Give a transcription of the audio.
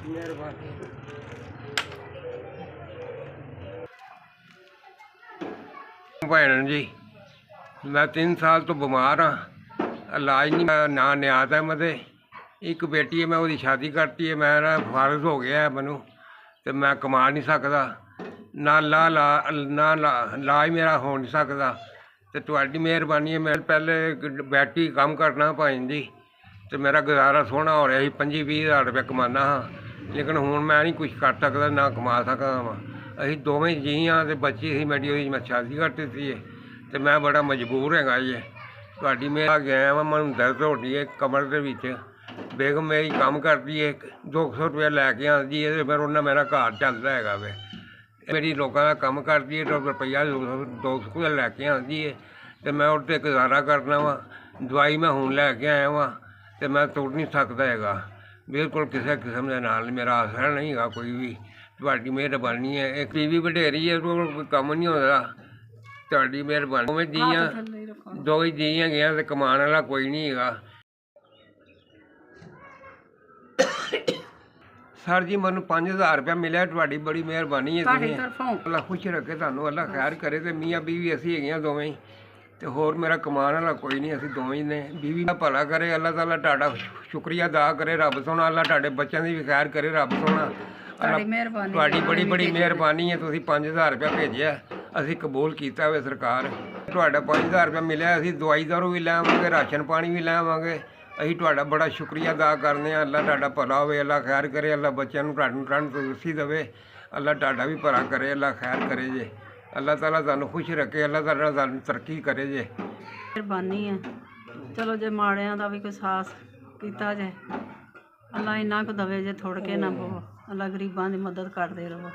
मेहरबानी। भैन जी मैं 3 साल तो बीमार हाँ, इलाज नहीं ना नियात है मते। एक बेटी है, मैं वो शादी करती है, मैं फारग हो गया है मैनू, तो मैं कमा नहीं सकता ना इलाज मेरा हो नहीं सकता। तो तुहाडी मेहरबानी है। मैं पहले बैटरी काम करना भाई जी, तो मेरा गुजारा सोहना हो रहा 25-20 हज़ार रुपया कमाना हाँ, लेकिन हुण मैं नहीं कुछ कर सकता ना कमा सकता वा। असीं दोवें जी हाँ, तो बच्ची सी मेरी, मैं शादी कर दी है, तो मैं बड़ा मजबूर हैगा जी। तुहाडी मेरा गया वा, मैं दर्द हो रही है कमर के विच। बेगम मेरी काम करती है, 200 रुपया लैके आती है, तो फिर उन्हें मेरा घर चलता है वे। मेरी लोगों का काम करती है, तो रुपया 200 रुपया लैके आती है, तो मैं उस पर गुजारा करना वा। दवाई मैं हूँ लैके आया वा, तो मैं तुर नहीं सकता है, बिल्कुल किसी किस्म के नाल मेरा असर नहीं है कोई भी। तुहाडी मेहरबानी है। एक टीवी वडेरी है, कोई कम नहीं होता। तुहाडी मेहरबानी। दो ही जी है, तो कमाने वाला कोई नहीं है। सर जी मैं 5000 रुपया मिले, तुहाडी बड़ी मेहरबानी है। अल्लाह खुश रखे, तुहानू अल्लाह खैर करे। तो मियाँ बीवी असीं हैगे दोवें, तो होर मेरा कमान वाला कोई नहीं, असीं दोवें ने। बीवी का भला करे अल्लाह ताला, तुहाडा शुक्रिया अदा करे रब सोहना। अल्लाह तुहाडे बच्चों की भी खैर करे रब सोहना। तुहाडी बड़ी बड़ी मेहरबानी है। तुसीं 5000 रुपया भेजिया, असीं कबूल किया हुए सरकार। तुहाडा 5000 रुपया मिलिया, असीं दवाई दारू भी लैवांगे, राशन पानी भी लैवांगे। असीं तुहाडा बड़ा शुक्रिया अदा करने। अल्लाह तुहाडा भला होवे, अल्लाह खैर करे, अल्लाह बच्चों नूं तंदुरुस्ती देवे, अल्लाह तुहाडा भी भला करे, अल्लाह खैर करे जे। अल्लाह ताला तुहानू खुश रखे, अल्लाह ताला तुहानू तरक्की करे जे। मेहरबानी है। चलो जे माड़ियां दा भी कोई साथ कीता जे, अल्लाह इन्ना को दवे जे, थोड़ के ना पवो। अल्लाह गरीबां दी मदद करदे रहो।